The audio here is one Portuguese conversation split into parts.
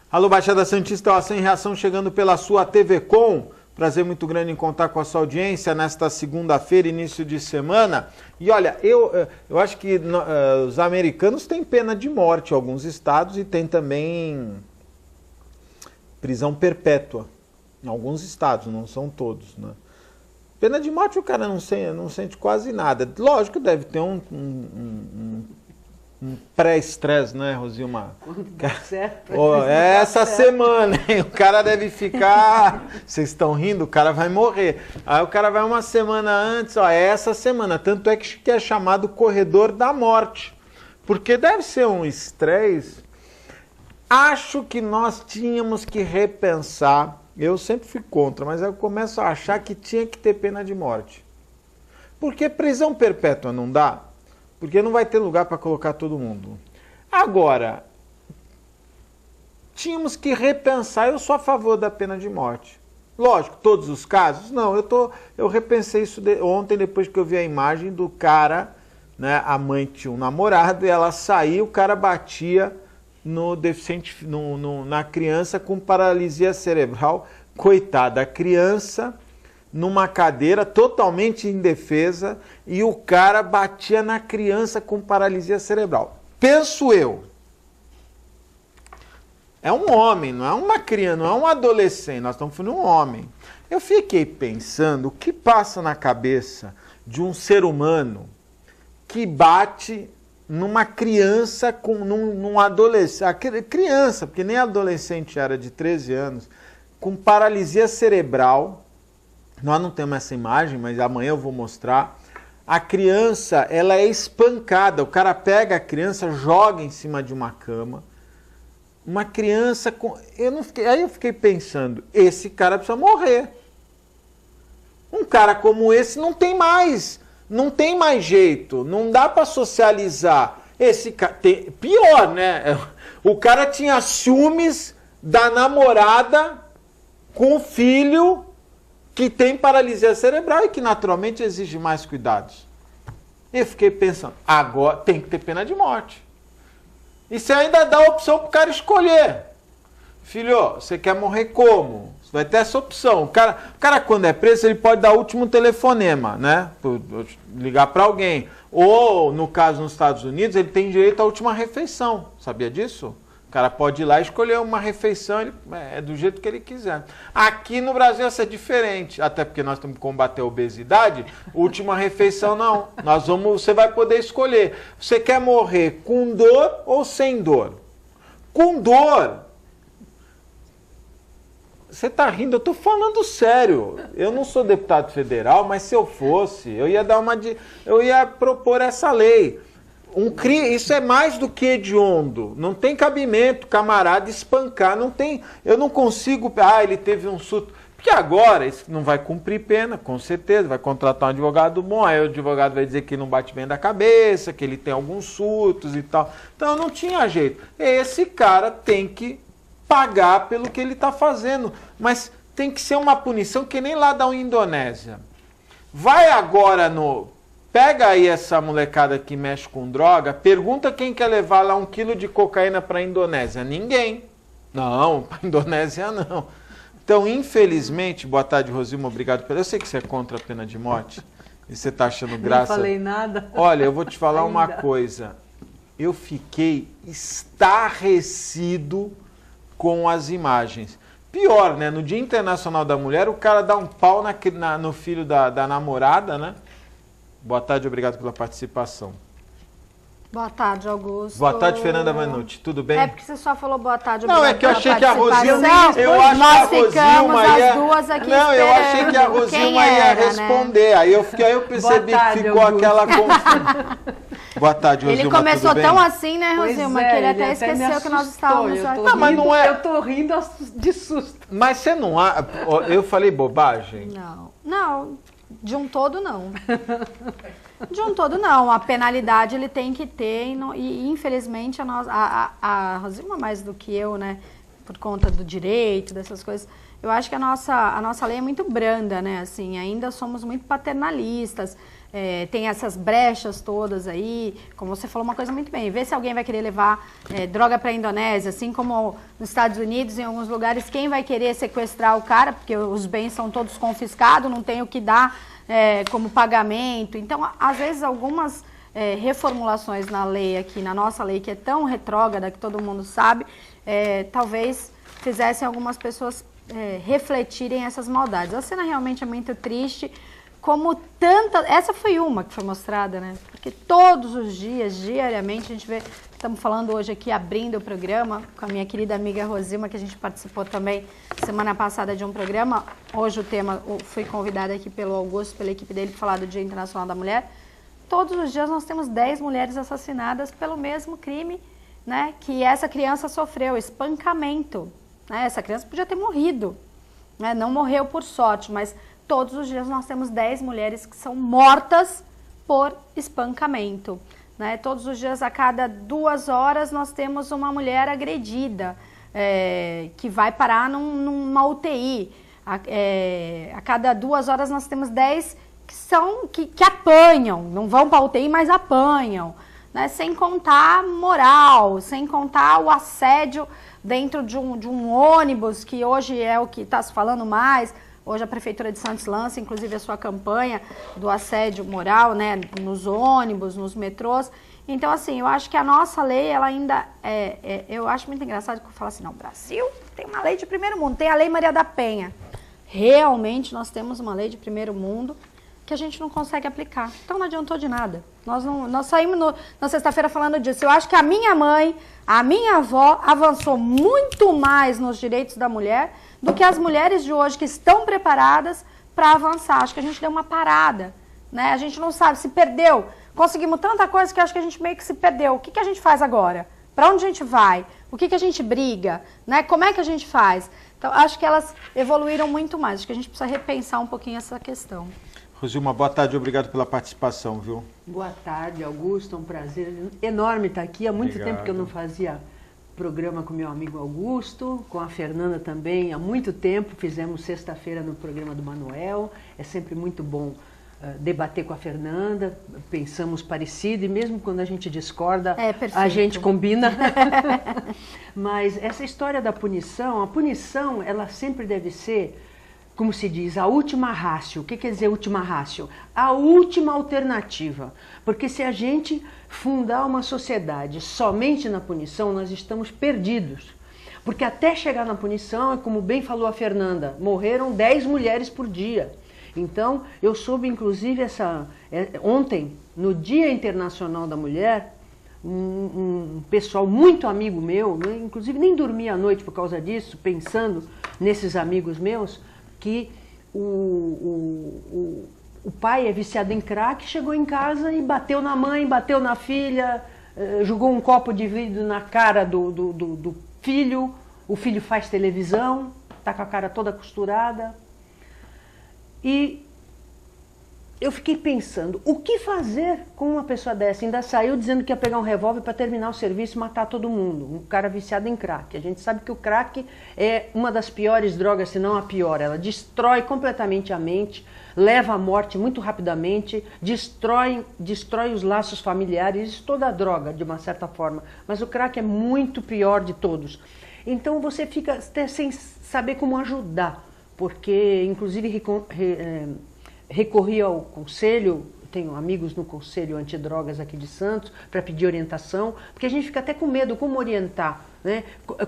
Alô, Baixada Santista, Ação em Reação chegando pela sua TV Com. Prazer muito grande em contar com a sua audiência nesta segunda-feira, início de semana. E olha, eu acho que os americanos têm pena de morte em alguns estados e tem também prisão perpétua em alguns estados, não são todos, né? Pena de morte o cara não sente quase nada. Lógico que deve ter um pré-estresse, né, Rosilmar? Essa semana, hein? O cara deve ficar... Vocês estão rindo? O cara vai morrer. Aí o cara vai uma semana antes, essa semana. Tanto é que é chamado corredor da morte. Porque deve ser um estresse. Acho que nós tínhamos que repensar. Eu sempre fui contra, mas eu começo a achar que tinha que ter pena de morte. Porque prisão perpétua não dá. Porque não vai ter lugar para colocar todo mundo. Agora, tínhamos que repensar, eu sou a favor da pena de morte. Lógico, todos os casos? Não, eu repensei isso ontem, depois que eu vi a imagem do cara, né, a mãe tinha um namorado, e ela saiu, o cara batia no deficiente, na criança com paralisia cerebral. Coitada, a criança numa cadeira totalmente indefesa e o cara batia na criança com paralisia cerebral. Penso eu. É um homem, não é uma criança, não é um adolescente, nós estamos falando de um homem. Eu fiquei pensando o que passa na cabeça de um ser humano que bate numa criança, num adolescente, criança, porque nem adolescente era, de 13 anos, com paralisia cerebral. Nós não temos essa imagem, mas amanhã eu vou mostrar. A criança, ela é espancada. O cara pega a criança, joga em cima de uma cama. Uma criança com... Aí eu fiquei pensando, esse cara precisa morrer. Um cara como esse não tem mais jeito. Não dá para socializar. Esse cara... Pior, né? O cara tinha ciúmes da namorada com o filho que tem paralisia cerebral e que naturalmente exige mais cuidados. Eu fiquei pensando, agora tem que ter pena de morte. E você ainda dá a opção para o cara escolher. Filho, você quer morrer como? Você vai ter essa opção. O cara quando é preso, ele pode dar o último telefonema, né? Ligar para alguém. Ou, no caso nos Estados Unidos, ele tem direito à última refeição. Sabia disso? O cara pode ir lá e escolher uma refeição, é do jeito que ele quiser. Aqui no Brasil isso é diferente, até porque nós temos que combater a obesidade. Última refeição não, você vai poder escolher. Você quer morrer com dor ou sem dor? Com dor. Você está rindo, eu estou falando sério. Eu não sou deputado federal, mas se eu fosse, eu ia propor essa lei. Isso é mais do que hediondo. Não tem cabimento, camarada, espancar. Não tem, eu não consigo... ele teve um surto. Porque agora ele não vai cumprir pena, com certeza. Vai contratar um advogado bom. Aí o advogado vai dizer que não bate bem da cabeça, que ele tem alguns surtos e tal. Então não tinha jeito. Esse cara tem que pagar pelo que ele está fazendo. Mas tem que ser uma punição que nem lá da Indonésia. Vai agora no... Pega aí essa molecada que mexe com droga, pergunta quem quer levar lá 1 quilo de cocaína para a Indonésia. Ninguém. Não, para a Indonésia não. Então, infelizmente, boa tarde, Rosilma, obrigado. Eu sei que você é contra a pena de morte e você está achando graça. Não falei nada. Olha, eu vou te falar uma coisa. Eu fiquei estarrecido com as imagens. Pior, né? No Dia Internacional da Mulher, o cara dá um pau no filho da namorada, né? Boa tarde, obrigado pela participação. Boa tarde, Augusto. Boa tarde, Fernanda Manucci. Tudo bem? É porque você só falou boa tarde, obrigado. Não, é que eu achei que a Rosilma... Nós ficamos as duas aqui esperando. Não, eu achei que a Rosilma ia responder. Né? Aí eu percebi que ficou Augusto. Aquela confusão. Boa tarde, Rosilma. Ele começou tão assim, né, Rosilma, que ele até esqueceu que nós estávamos aqui. Não, mas não é... Eu tô rindo de susto. Mas você não... Eu falei bobagem? Não. De um todo, não. De um todo, não. A penalidade ele tem que ter e infelizmente, a Rosilma mais do que eu, né, por conta do direito, dessas coisas, eu acho que a nossa lei é muito branda, né, assim, ainda somos muito paternalistas. tem essas brechas todas aí, como você falou uma coisa muito bem, vê se alguém vai querer levar droga para a Indonésia, assim como nos Estados Unidos, em alguns lugares, quem vai querer sequestrar o cara, porque os bens são todos confiscados, não tem o que dar como pagamento. Então, às vezes, algumas reformulações na lei aqui, na nossa lei, que é tão retrógrada, que todo mundo sabe, talvez fizessem algumas pessoas refletirem essas maldades. A cena realmente é muito triste, como tanta... Essa foi uma que foi mostrada, né? Porque todos os dias, diariamente, a gente vê... Estamos falando hoje aqui, abrindo o programa, com a minha querida amiga Rosilma, que a gente participou também semana passada de um programa. Hoje o tema, fui convidada aqui pelo Augusto, pela equipe dele, para falar do Dia Internacional da Mulher. Todos os dias nós temos 10 mulheres assassinadas pelo mesmo crime, né? Que essa criança sofreu, espancamento. Né? Essa criança podia ter morrido, né? Não morreu por sorte, mas... Todos os dias nós temos 10 mulheres que são mortas por espancamento. Né? Todos os dias, a cada 2 horas, nós temos uma mulher agredida, que vai parar numa UTI. A cada 2 horas nós temos 10 que apanham, não vão para a UTI, mas apanham. Né? Sem contar moral, sem contar o assédio dentro de um ônibus, que hoje é o que está se falando mais. Hoje a Prefeitura de Santos lança, inclusive, a sua campanha do assédio moral, né, nos ônibus, nos metrôs. Então, assim, eu acho que a nossa lei, ela ainda eu acho muito engraçado que eu falo assim, não, o Brasil tem uma lei de primeiro mundo, tem a Lei Maria da Penha. Realmente, nós temos uma lei de primeiro mundo que a gente não consegue aplicar. Então, não adiantou de nada. Nós saímos na sexta-feira falando disso. Eu acho que a minha mãe, a minha avó avançou muito mais nos direitos da mulher do que as mulheres de hoje que estão preparadas para avançar. Acho que a gente deu uma parada, né? A gente não sabe, se perdeu. Conseguimos tanta coisa que acho que a gente meio que se perdeu. O que a gente faz agora? Para onde a gente vai? O que a gente briga? Né? Como é que a gente faz? Então, acho que elas evoluíram muito mais. Acho que a gente precisa repensar um pouquinho essa questão. Rosilma, boa tarde, obrigado pela participação, viu? Boa tarde, Augusto, é um prazer enorme estar aqui. Há muito tempo que eu não fazia programa com meu amigo Augusto, com a Fernanda também, há muito tempo, fizemos sexta-feira no programa do Manuel, é sempre muito bom debater com a Fernanda, pensamos parecido e mesmo quando a gente discorda, a gente combina. Mas essa história da punição, a punição, ela sempre deve ser, como se diz, a última ratio. O que quer dizer última ratio? A última alternativa. Porque se a gente fundar uma sociedade somente na punição, nós estamos perdidos. Porque até chegar na punição, como bem falou a Fernanda, morreram 10 mulheres por dia. Então, eu soube, inclusive, ontem, no Dia Internacional da Mulher, um pessoal muito amigo meu, né, inclusive nem dormi à noite por causa disso, pensando nesses amigos meus, que o pai é viciado em crack, chegou em casa e bateu na mãe, bateu na filha, jogou um copo de vidro na cara do filho, o filho faz televisão, está com a cara toda costurada. E eu fiquei pensando, o que fazer com uma pessoa dessa? Ainda saiu dizendo que ia pegar um revólver para terminar o serviço e matar todo mundo. Um cara viciado em crack. A gente sabe que o crack é uma das piores drogas, se não a pior. Ela destrói completamente a mente, leva à morte muito rapidamente, destrói os laços familiares, isso toda a droga, de uma certa forma. Mas o crack é muito pior de todos. Então você fica até sem saber como ajudar, porque inclusive recorri ao conselho, tenho amigos no conselho antidrogas aqui de Santos, para pedir orientação, porque a gente fica até com medo, como orientar, né?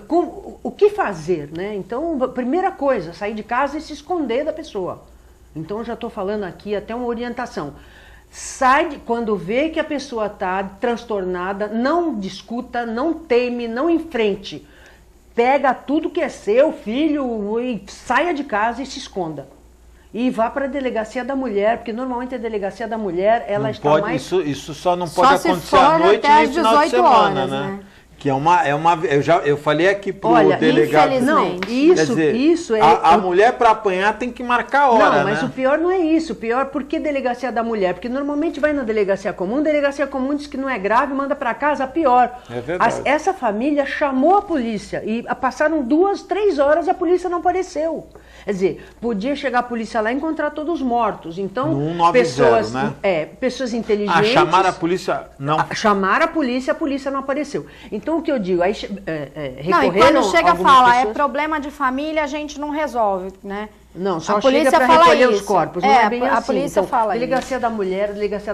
O que fazer, né? Então, primeira coisa, sair de casa e se esconder da pessoa. Então, eu já estou falando aqui até uma orientação. Quando vê que a pessoa está transtornada, não discuta, não teme, não enfrente. Pega tudo que é seu, filho, e saia de casa e se esconda. E vá para a delegacia da mulher, porque normalmente a delegacia da mulher, ela não está pode, mais... Isso só não pode acontecer à noite nem no final de semana, né? Que eu falei aqui pro delegado. Não, isso é... A mulher para apanhar tem que marcar a hora, não, mas o pior não é isso. O pior, por que delegacia da mulher? Porque normalmente vai na delegacia comum diz que não é grave, manda para casa, pior. É verdade. Essa família chamou a polícia e passaram 2, 3 horas e a polícia não apareceu. Quer dizer, podia chegar a polícia lá e encontrar todos mortos. Então, No 190, pessoas, né? Pessoas inteligentes... Chamaram a polícia, não. Chamaram a polícia não apareceu. Então, o que eu digo, aí Não, e recorreram quando chega a algumas falar, pessoas... é problema de família, a gente não resolve, né? Não, só a polícia chega para fala recolher isso. os corpos, não é bem a assim. polícia Então, fala delegacia da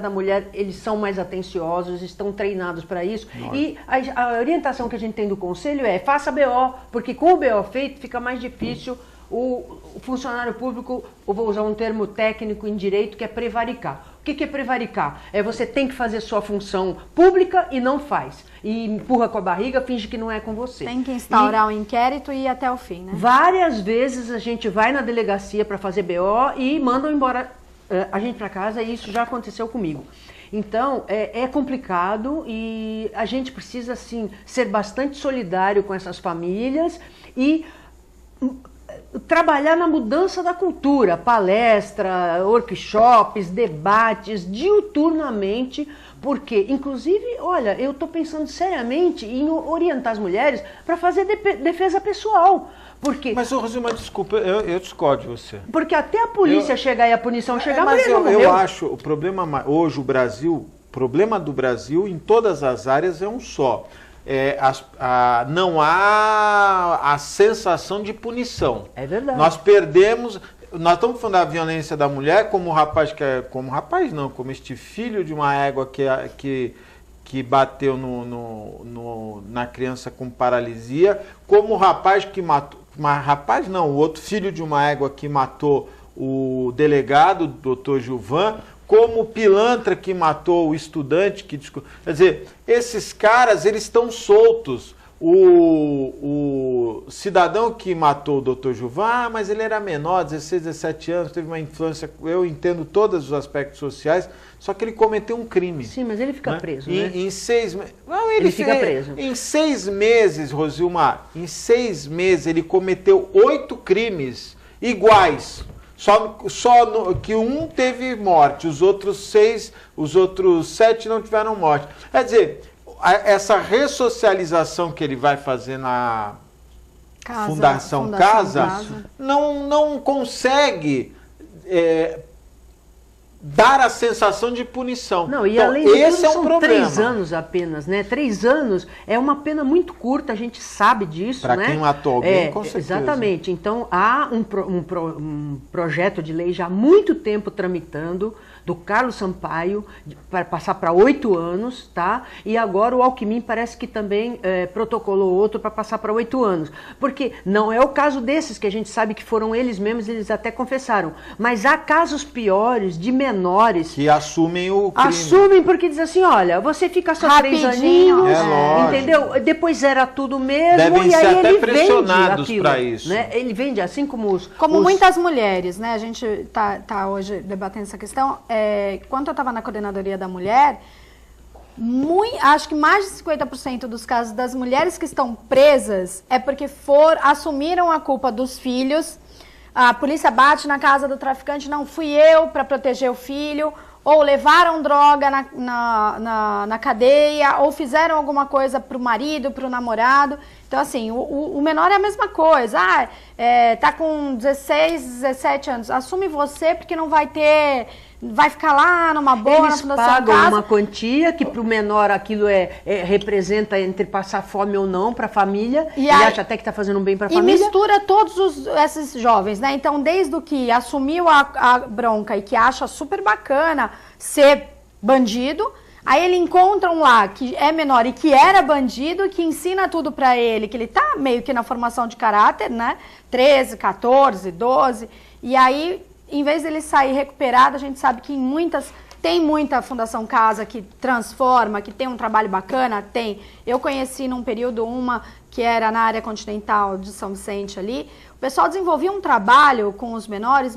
mulher, eles são mais atenciosos, estão treinados para isso. Nossa. E a orientação que a gente tem do conselho é, faça BO, porque com o BO feito fica mais difícil o funcionário público, eu vou usar um termo técnico em direito, que é prevaricar. O que é prevaricar? É você tem que fazer sua função pública e não faz. E empurra com a barriga, finge que não é com você. Tem que instaurar um inquérito e ir até o fim, né? Várias vezes a gente vai na delegacia para fazer BO e mandam embora a gente para casa, e isso já aconteceu comigo. Então, é complicado e a gente precisa, assim, ser bastante solidário com essas famílias e trabalhar na mudança da cultura, palestra, workshops, debates, diuturnamente, porque, inclusive, olha, eu estou pensando seriamente em orientar as mulheres para fazer defesa pessoal. Porque, Mas, Rosilma, desculpa, eu discordo de você. porque até a polícia chegar e a punição chegar, a Mas mulher não eu morreu. acho, o problema hoje, o problema do Brasil em todas as áreas é um só. Não há a sensação de punição. É verdade. Nós perdemos, nós estamos falando da violência da mulher como como este filho de uma égua que bateu na criança com paralisia, como o rapaz que matou, o outro filho de uma égua que matou o delegado, o doutor Gilvan, como o pilantra que matou o estudante que... Quer dizer, esses caras, eles estão soltos. O cidadão que matou o doutor Gilvan, mas ele era menor, 16, 17 anos, teve uma infância... Eu entendo todos os aspectos sociais, só que ele cometeu um crime. Sim, mas ele fica preso, né? Em 6 meses... Ele fica preso. Em 6 meses, Rosilmar, em 6 meses ele cometeu 8 crimes iguais. Que um teve morte, os outros 7 não tiveram morte. Quer dizer, essa ressocialização que ele vai fazer na Fundação Casa não consegue dar a sensação de punição. Não, e então, além disso, esse é um são problema. 3 anos apenas, né? 3 anos é uma pena muito curta, a gente sabe disso, Pra né? quem matou alguém, com certeza. Exatamente. Então, há um projeto de lei já há muito tempo tramitando, do Carlos Sampaio, para passar para 8 anos, tá? E agora o Alckmin parece que também protocolou outro para passar para 8 anos. Porque não é o caso desses, que a gente sabe que foram eles mesmos, eles até confessaram. Mas há casos piores, de menores... Que assumem o crime. Assumem porque diz assim, olha, você fica só 3 Rapidinho, aninhos, lógico. entendeu? Depois era tudo mesmo, Devem e ser aí até ele pressionados vende pra aquilo, isso. né? Ele vende assim como Como muitas mulheres, né? A gente tá hoje debatendo essa questão. Quando eu estava na coordenadoria da mulher, acho que mais de 50% dos casos das mulheres que estão presas é porque assumiram a culpa dos filhos. A polícia bate na casa do traficante, não fui eu para proteger o filho, ou levaram droga na cadeia, ou fizeram alguma coisa para o marido, para o namorado. Então, assim, o menor é a mesma coisa. Tá com 16, 17 anos, assume você porque não vai ter... Vai ficar lá numa boa, eles na Fundação pagam Casa. uma quantia que para o menor aquilo representa entre passar fome ou não para a família, E ele aí- acha até que está fazendo um bem para a E família. mistura todos esses jovens, né? Então, desde o que assumiu a bronca e que acha super bacana ser bandido, aí ele encontra um lá que é menor e que era bandido, que ensina tudo pra ele, que ele tá meio que na formação de caráter, né? 13, 14, 12, e aí, em vez dele sair recuperado, a gente sabe que tem muita Fundação Casa que transforma, que tem um trabalho bacana, tem. Eu conheci num período uma que era na área continental de São Vicente ali, o pessoal desenvolvia um trabalho com os menores.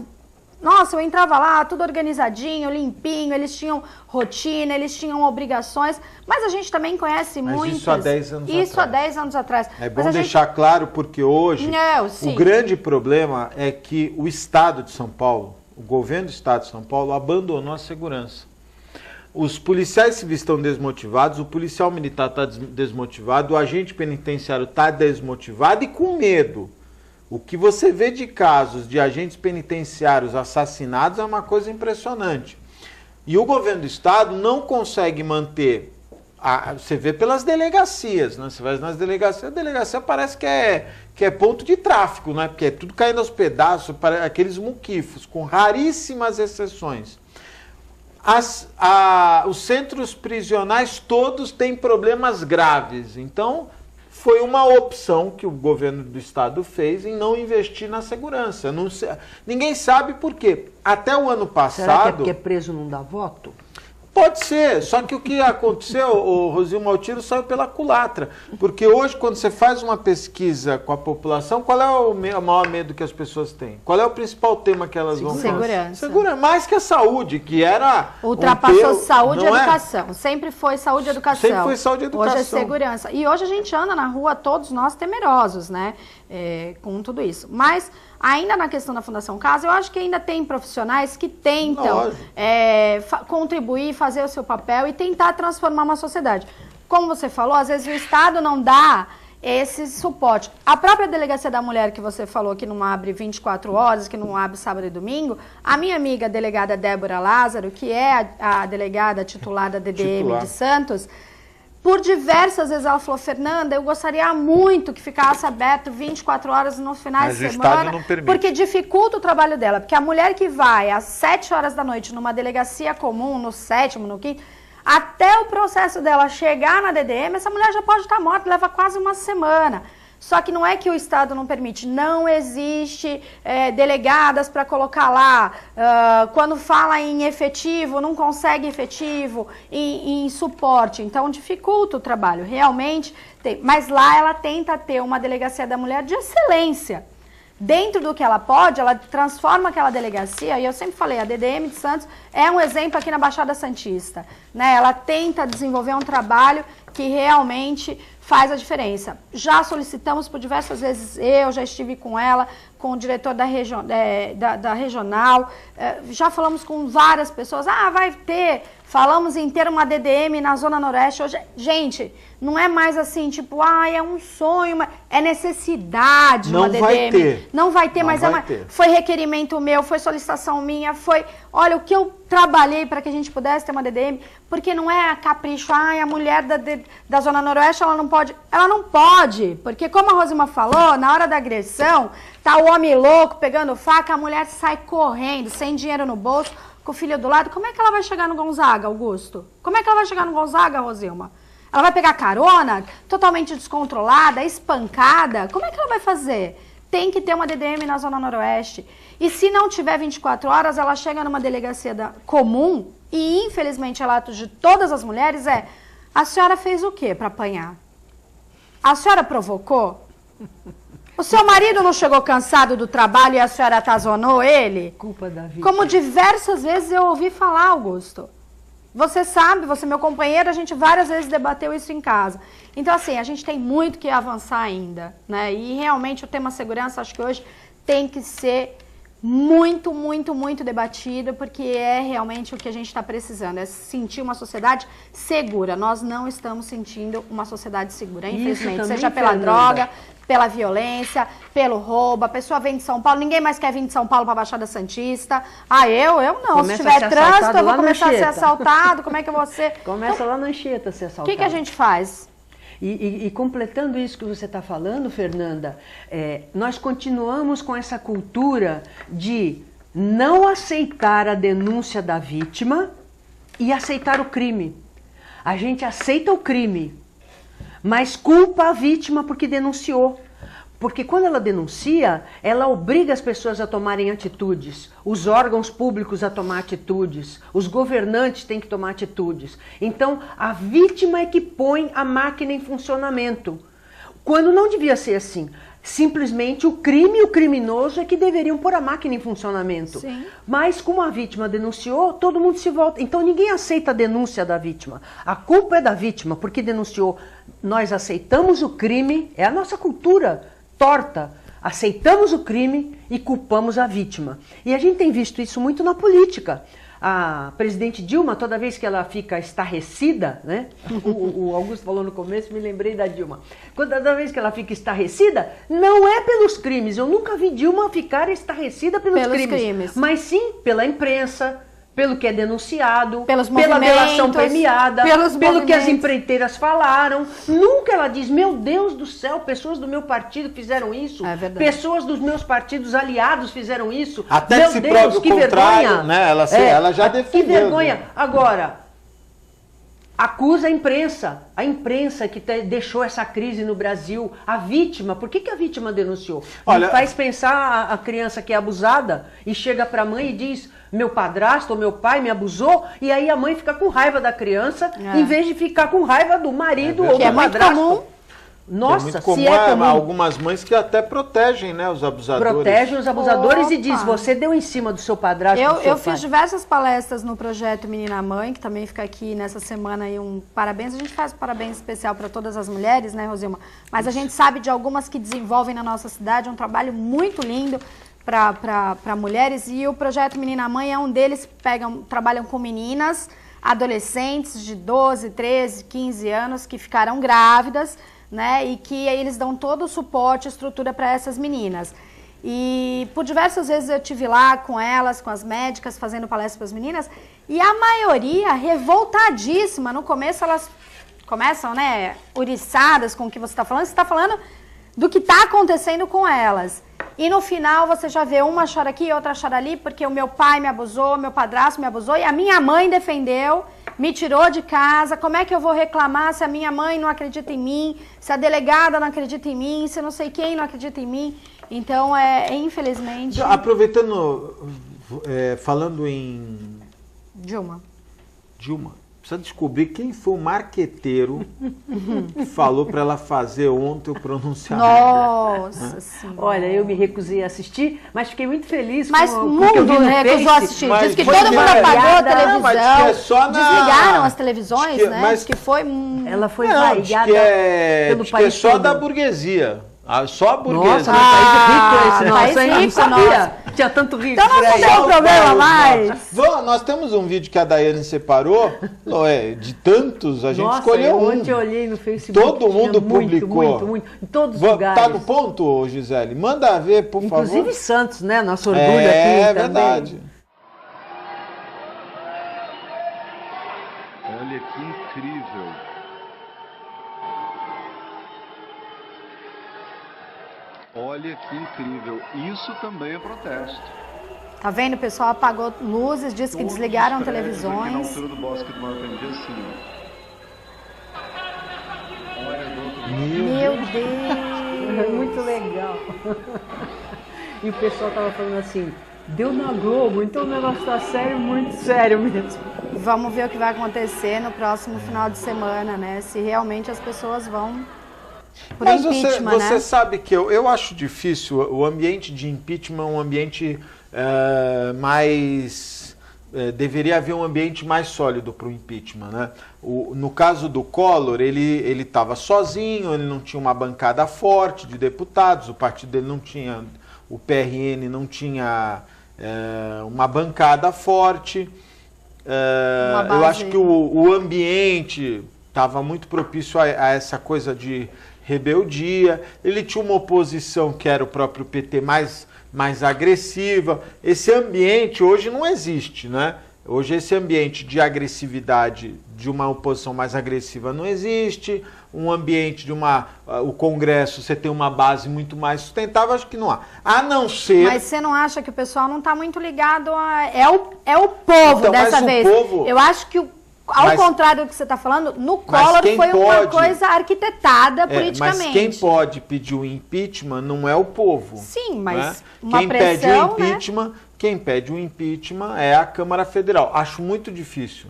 Nossa, eu entrava lá, tudo organizadinho, limpinho, eles tinham rotina, eles tinham obrigações, mas a gente também conhece Mas muitas. isso há 10 anos Isso atrás. há 10 anos atrás. É Mas bom a gente- deixar claro, porque hoje Não, sim. o grande problema é que o Estado de São Paulo, o governo do Estado de São Paulo, abandonou a segurança. Os policiais civis estão desmotivados, o policial militar está desmotivado, o agente penitenciário está desmotivado e com medo. O que você vê de casos de agentes penitenciários assassinados é uma coisa impressionante. E o governo do estado não consegue manter, você vê pelas delegacias, né? Você vai nas delegacias, a delegacia parece que é ponto de tráfico, né? Porque é tudo caindo aos pedaços, aqueles muquifos, com raríssimas exceções. Os centros prisionais todos têm problemas graves, então foi uma opção que o governo do estado fez em não investir na segurança. Ninguém sabe por quê. Até o ano passado... Será que é porque preso não dá voto? Pode ser, só que o que aconteceu, o Rosilma, o tiro saiu pela culatra. Porque hoje, quando você faz uma pesquisa com a população, qual é o maior medo que as pessoas têm? Qual é o principal tema que elas vão falar? Segurança. Segurança, mais que a saúde, que era... Ultrapassou saúde e educação. Sempre foi saúde e educação. Sempre foi saúde e educação. Hoje é segurança. E hoje a gente anda na rua, todos nós temerosos, né? Com tudo isso. Mas... ainda na questão da Fundação Casa, eu acho que ainda tem profissionais que tentam contribuir, fazer o seu papel e tentar transformar uma sociedade. Como você falou, às vezes o Estado não dá esse suporte. A própria Delegacia da Mulher que você falou que não abre 24 horas, que não abre sábado e domingo, a minha amiga a delegada Débora Lázaro, que é a delegada titular da DDM de Santos, por diversas vezes ela falou, Fernanda, eu gostaria muito que ficasse aberto 24 horas no final de semana, porque dificulta o trabalho dela. Porque a mulher que vai às 7 horas da noite numa delegacia comum, no 7º, no 5º, até o processo dela chegar na DDM, essa mulher já pode estar morta, leva quase uma semana. Só que não é que o Estado não permite, não existe delegadas para colocar lá. Quando fala em efetivo, não consegue efetivo, em suporte. Então, dificulta o trabalho, realmente. Mas lá ela tenta ter uma delegacia da mulher de excelência. Dentro do que ela pode, ela transforma aquela delegacia, e eu sempre falei, a DDM de Santos é um exemplo aqui na Baixada Santista. Né? Ela tenta desenvolver um trabalho que realmente faz a diferença. Já solicitamos por diversas vezes, eu já estive com ela, com o diretor da regional, já falamos com várias pessoas, vai ter, falamos em ter uma DDM na Zona Noroeste. Hoje, gente, não é mais assim, tipo, é um sonho, é necessidade uma DDM. Vai ter. Não vai ter, mas foi requerimento meu, foi solicitação minha, olha, o que eu trabalhei para que a gente pudesse ter uma DDM, porque não é a capricho, a mulher da Zona Noroeste, ela não pode. Ela não pode, porque como a Rosilma falou, na hora da agressão, tá o homem louco pegando faca, a mulher sai correndo, sem dinheiro no bolso, com o filho do lado. Como é que ela vai chegar no Gonzaga, Augusto? Como é que ela vai chegar no Gonzaga, Rosilma? Ela vai pegar carona, totalmente descontrolada, espancada? Como é que ela vai fazer? Tem que ter uma DDM na Zona Noroeste. E se não tiver 24 horas, ela chega numa delegacia comum, e infelizmente relatos de todas as mulheres a senhora fez o quê para apanhar? A senhora provocou? O seu marido não chegou cansado do trabalho e a senhora atazonou ele? Culpa da vida. Como diversas vezes eu ouvi falar, Augusto. Você sabe, você é meu companheiro, a gente várias vezes debateu isso em casa. Então, assim, a gente tem muito que avançar ainda, né? E realmente o tema segurança, acho que hoje tem que ser muito, muito, muito debatido, porque é realmente o que a gente está precisando, é sentir uma sociedade segura. Nós não estamos sentindo uma sociedade segura, infelizmente, seja pela droga, pela violência, pelo roubo. A pessoa vem de São Paulo, ninguém mais quer vir de São Paulo para a Baixada Santista. Eu não. Se tiver trânsito, eu vou começar a ser assaltado. Como é que eu vou ser? Começa lá na Anchieta a ser assaltado. O que a gente faz? E completando isso que você está falando, Fernanda, nós continuamos com essa cultura de não aceitar a denúncia da vítima e aceitar o crime. A gente aceita o crime, mas culpa a vítima porque denunciou. Porque quando ela denuncia, ela obriga as pessoas a tomarem atitudes, os órgãos públicos a tomar atitudes, os governantes têm que tomar atitudes. Então, a vítima é que põe a máquina em funcionamento. Quando não devia ser assim. Simplesmente o crime e o criminoso é que deveriam pôr a máquina em funcionamento. Sim. Mas como a vítima denunciou, todo mundo se volta. Então ninguém aceita a denúncia da vítima. A culpa é da vítima, porque denunciou. Nós aceitamos o crime, é a nossa cultura torta. Aceitamos o crime e culpamos a vítima. E a gente tem visto isso muito na política. A presidente Dilma, toda vez que ela fica estarrecida, né? O Augusto falou no começo, me lembrei da Dilma. Toda vez que ela fica estarrecida, não é pelos crimes. Eu nunca vi Dilma ficar estarrecida pelos crimes, mas sim pela imprensa, pelo que é denunciado, pela delação premiada, pelo que as empreiteiras falaram. Nunca ela diz, meu Deus do céu, pessoas do meu partido fizeram isso, pessoas dos meus partidos aliados fizeram isso. Até meu que se Deus, prove que o contrário, vergonha. né? Ela já defendeu. Que vergonha. Né? Agora, acusa a imprensa que deixou essa crise no Brasil, a vítima. Por que a vítima denunciou? Olha, faz pensar a criança que é abusada e chega para a mãe e diz, meu padrasto ou meu pai me abusou, e aí a mãe fica com raiva da criança, em vez de ficar com raiva do marido ou do padrasto. Comum. Nossa, se é comum. Algumas mães que até protegem, né, os abusadores. Protegem os abusadores e diz, você deu em cima do seu padrasto. Eu fiz diversas palestras no projeto Menina Mãe, que também fica aqui nessa semana aí um parabéns. A gente faz um parabéns especial para todas as mulheres, né, Rosilma? Mas a gente sabe de algumas que desenvolvem na nossa cidade um trabalho muito lindo para mulheres, e o projeto Menina Mãe é um deles, trabalham com meninas, adolescentes de 12, 13, 15 anos que ficaram grávidas, né, e que aí eles dão todo o suporte e estrutura para essas meninas. E por diversas vezes eu estive lá com elas, com as médicas, fazendo palestra para as meninas, e a maioria revoltadíssima. No começo elas começam, né, uriçadas com o que você está falando do que está acontecendo com elas. E no final você já vê uma chora aqui, outra chora ali, porque o meu pai me abusou, meu padrasto me abusou, e a minha mãe defendeu, me tirou de casa. Como é que eu vou reclamar se a minha mãe não acredita em mim, se a delegada não acredita em mim, se não sei quem não acredita em mim? Então, infelizmente... Aproveitando, falando em... Dilma. Precisa descobrir quem foi o marqueteiro que falou para ela fazer ontem o pronunciamento. Nossa Senhora. Olha, eu me recusei a assistir, mas fiquei muito feliz com o que eu vi no recusou a assistir. Diz que todo mundo apagou a televisão, desligaram as televisões, né? Mas que foi... Ela foi vaiada pelo país. Que é só da burguesia. Só a burguesia. Nossa, país rico, nossa. Tinha tanto rico. Então não tem problema mais. Nós temos um vídeo que a Daiane separou, de tantos, a gente escolheu um. Ontem eu olhei no Facebook. Todo mundo publicou. Muito, em todos os lugares. Tá no ponto, Gisele? Manda ver, por favor. Inclusive Santos, né? Nosso orgulho aqui também. É verdade. Olha que incrível. Olha que incrível. Isso também é protesto. Tá vendo? O pessoal apagou luzes, disse que desligaram televisões. Na altura do Bosque do Maracanã, assim, ó. Meu Deus! É muito legal. E o pessoal tava falando assim, deu na Globo, então o negócio tá sério, muito sério mesmo. Vamos ver o que vai acontecer no próximo final de semana, né? Se realmente as pessoas vão... Mas você sabe que eu acho difícil, o ambiente de impeachment é um ambiente mais... deveria haver um ambiente mais sólido para o impeachment, né? No caso do Collor, ele estava sozinho, ele não tinha uma bancada forte de deputados, o partido dele não tinha, o PRN não tinha uma bancada forte. Eu acho que o ambiente estava muito propício a essa coisa de rebeldia. Ele tinha uma oposição que era o próprio PT mais agressiva. Esse ambiente hoje não existe, né? Hoje esse ambiente de agressividade de uma oposição mais agressiva não existe. Um ambiente de o Congresso, você tem uma base muito mais sustentável, acho que não há. A não ser... Mas você não acha que o pessoal não está muito ligado a... É o povo então, dessa vez. Eu acho que ao contrário do que você está falando, no Collor foi uma coisa arquitetada politicamente. Mas quem pode pedir o impeachment não é o povo. Sim, mas né? uma pressão, Quem pede o impeachment é a Câmara Federal. Acho muito difícil.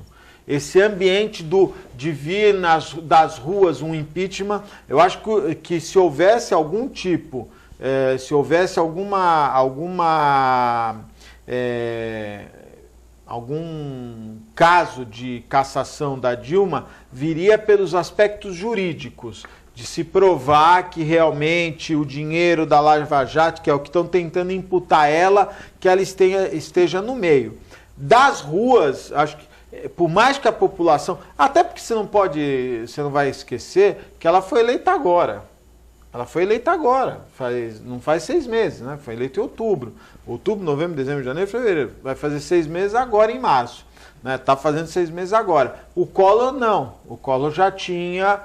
Esse ambiente de vir das ruas um impeachment, eu acho que se houvesse algum tipo, se houvesse algum caso de cassação da Dilma, viria pelos aspectos jurídicos, de se provar que realmente o dinheiro da Lava Jato, que é o que estão tentando imputar ela, que ela esteja no meio. Das ruas, acho que por mais que a população... Até porque você não vai esquecer que ela foi eleita agora. Ela foi eleita agora, não faz 6 meses, né? Foi eleita em outubro. Outubro, novembro, dezembro, janeiro, fevereiro. Vai fazer 6 meses agora em março. Está fazendo 6 meses agora. O Collor não. O Collor já tinha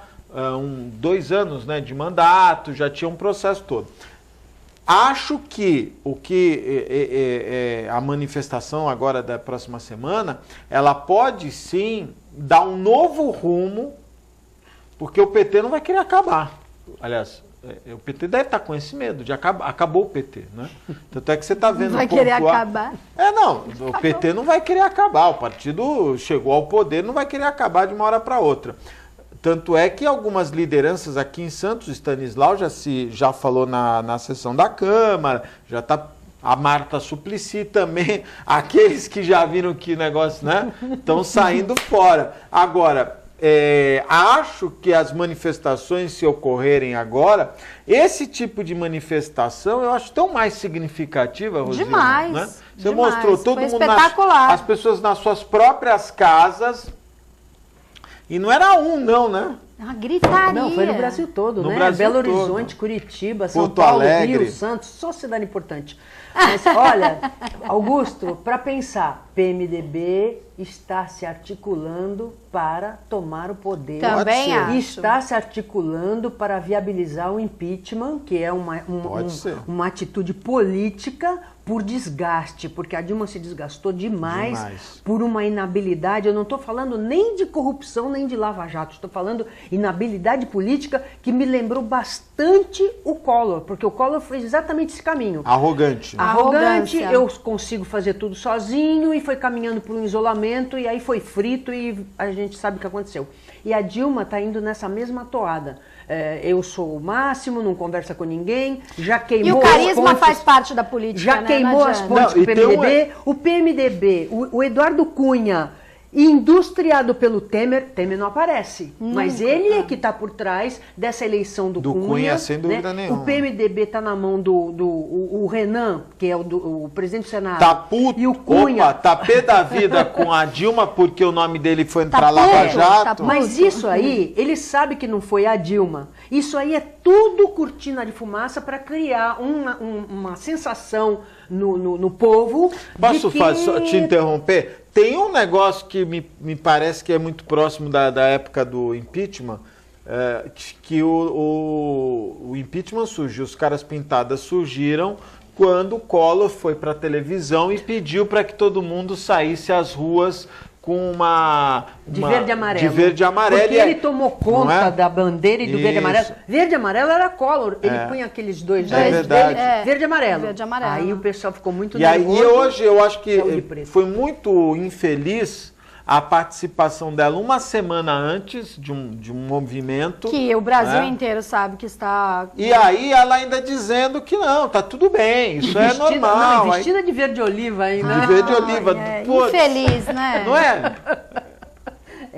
2 anos, né, de mandato, já tinha um processo todo. Acho que a manifestação agora da próxima semana, ela pode sim dar um novo rumo, porque o PT não vai querer acabar. Aliás, o PT deve estar com esse medo de acabar. Acabou o PT, né? Tanto é que você está vendo... Vai querer acabar? Não, o PT não vai querer acabar. O partido chegou ao poder, não vai querer acabar de uma hora para outra. Tanto é que algumas lideranças aqui em Santos, Stanislau já falou na sessão da Câmara, já está a Marta Suplicy também, aqueles que já viram que negócio, né, estão saindo fora. Agora, acho que as manifestações, se ocorrerem agora, esse tipo de manifestação eu acho tão mais significativa, Rosina. Demais. Né? Você demais. mostrou todo Foi mundo, espetacular. as pessoas nas suas próprias casas. E não era não, né? Uma gritaria. Não, foi no Brasil todo, No né? Brasil Belo todo. Horizonte, Curitiba, São Porto Paulo, Alegre. Rio, Santos, só cidade importante. Mas, olha, Augusto, para pensar, PMDB está se articulando para tomar o poder. Também ser. acho. Está se articulando para viabilizar o impeachment, que é uma atitude política por desgaste, porque a Dilma se desgastou demais. Por uma inabilidade. Eu não estou falando nem de corrupção, nem de lava-jato, estou falando inabilidade política que me lembrou bastante o Collor, porque o Collor fez exatamente esse caminho. Arrogante. Arrogante, Arrogância. eu consigo fazer tudo sozinho, e foi caminhando por um isolamento, e aí foi frito, e a gente sabe o que aconteceu. E a Dilma está indo nessa mesma toada. Eu sou o máximo, não conversa com ninguém, já queimou. E o carisma as pontes, faz parte da política, já né? queimou as pontes com o PMDB. O PMDB, o Eduardo Cunha, industriado pelo Temer não aparece. Mas ele é que está por trás dessa eleição do Cunha, sem dúvida nenhuma. O PMDB está na mão o Renan, que é o presidente do Senado. Tá puto, e o Cunha. tá pé da vida com a Dilma porque o nome dele foi Tá pra Lava puto, Jato. tá puto. Mas isso aí, ele sabe que não foi a Dilma. Isso aí é tudo cortina de fumaça para criar uma sensação no povo. Posso de que... só te interromper? Tem um negócio que me parece que é muito próximo da época do impeachment, que o impeachment surgiu, os caras pintadas surgiram quando o Collor foi para a televisão e pediu para que todo mundo saísse às ruas com de verde e amarelo. De verde e amarelo. Porque ele tomou conta da bandeira e do verde e amarelo. Isso. Verde e amarelo era Collor. Ele punha aqueles dois verdade. dele, verde e amarelo. Verde e amarelo. Aí o pessoal ficou muito E aí nervoso. hoje eu acho que Saúde preta. foi muito infeliz a participação dela uma semana antes de um movimento. Que o Brasil né? inteiro sabe que está... E aí ela ainda dizendo que não, tá tudo bem, isso é normal. Não, vestida de verde oliva ainda. De verde oliva. Pô, infeliz, né? não é?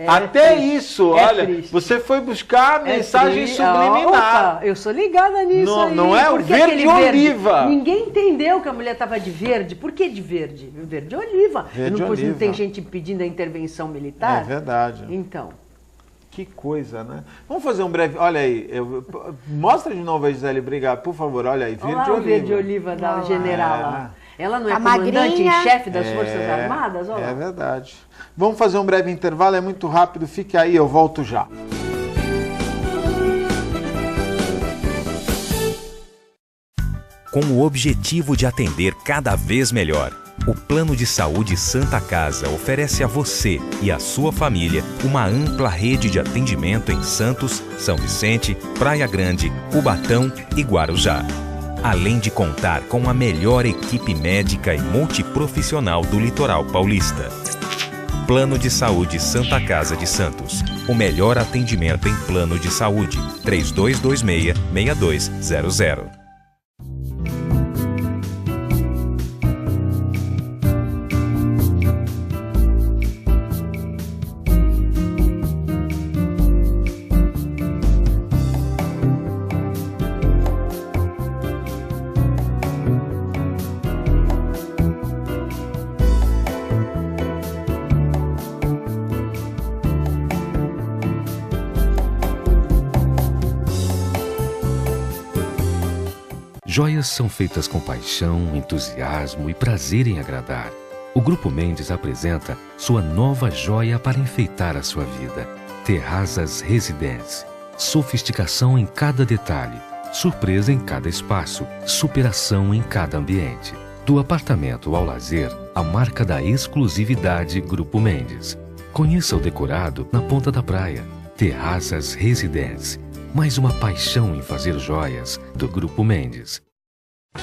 Até triste. isso, olha, triste. você foi buscar mensagem subliminar. Opa, eu sou ligada nisso Não, aí. não é o Porque verde aquele oliva. Ninguém entendeu que a mulher estava de verde. Por que de verde? Verde oliva. Verde não oliva. tem gente pedindo a intervenção militar? É verdade. Então. Que coisa, né? Vamos fazer um breve... Olha aí, mostra de novo a Gisele Brigado, por favor, olha aí, verde Olha lá oliva. o verde oliva da generala. Ela não é A comandante magrinha. em chefe das Forças Armadas? Olha lá. É verdade. Vamos fazer um breve intervalo, é muito rápido, fique aí, eu volto já. Com o objetivo de atender cada vez melhor, o Plano de Saúde Santa Casa oferece a você e a sua família uma ampla rede de atendimento em Santos, São Vicente, Praia Grande, Cubatão e Guarujá. Além de contar com a melhor equipe médica e multiprofissional do litoral paulista. Plano de Saúde Santa Casa de Santos. O melhor atendimento em plano de saúde. 3226-6200. Joias são feitas com paixão, entusiasmo e prazer em agradar. O Grupo Mendes apresenta sua nova joia para enfeitar a sua vida. Terrazas Residence. Sofisticação em cada detalhe, surpresa em cada espaço, superação em cada ambiente. Do apartamento ao lazer, a marca da exclusividade Grupo Mendes. Conheça o decorado na ponta da praia. Terrazas Residence. Mais uma paixão em fazer joias do Grupo Mendes.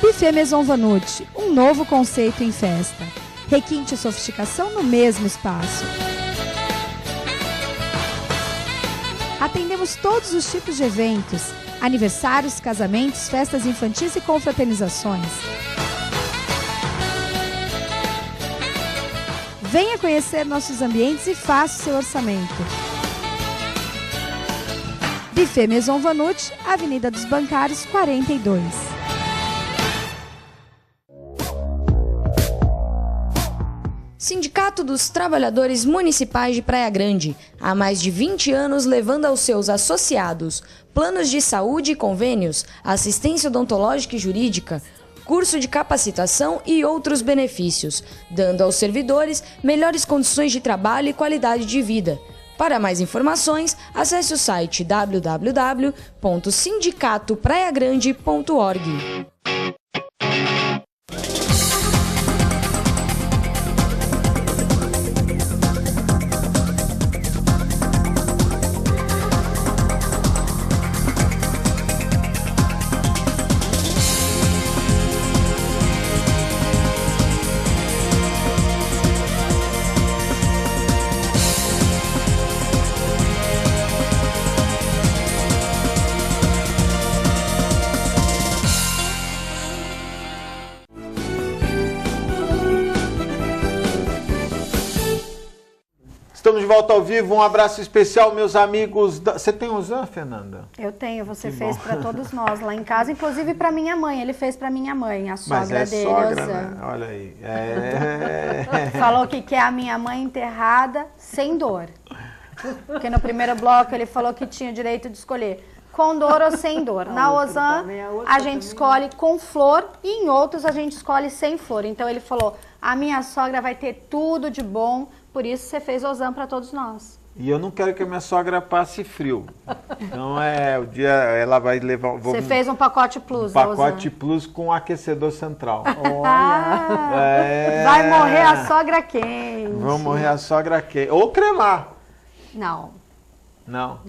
Buffet Maison Vanut, um novo conceito em festa. Requinte e sofisticação no mesmo espaço. Atendemos todos os tipos de eventos, aniversários, casamentos, festas infantis e confraternizações. Venha conhecer nossos ambientes e faça o seu orçamento. Buffet Maison Vanut, Avenida dos Bancários, 42. Sindicato dos Trabalhadores Municipais de Praia Grande, há mais de 20 anos levando aos seus associados planos de saúde e convênios, assistência odontológica e jurídica, curso de capacitação e outros benefícios, dando aos servidores melhores condições de trabalho e qualidade de vida. Para mais informações, acesse o site www.sindicatopraiagrande.org. Estamos de volta ao vivo, um abraço especial, meus amigos. Você tem Ozan, Fernanda? Eu tenho, você Que fez bom. para todos nós lá em casa, inclusive para minha mãe. Ele fez para minha mãe, a sogra Mas é dele, sogra, Ozan. né? Olha aí. Falou que quer a minha mãe enterrada sem dor. Porque no primeiro bloco ele falou que tinha o direito de escolher com dor ou sem dor. Na Ozan, a gente escolhe com flor e em outros a gente escolhe sem flor. Então ele falou, a minha sogra vai ter tudo de bom, por isso você fez Ozan para todos nós. E eu não quero que a minha sogra passe frio. Então o dia ela vai levar... Você fez um pacote plus, pacote Ozan. plus com aquecedor central. Vai morrer a sogra quente. Vão morrer a sogra quente. Ou cremar. Não. Não.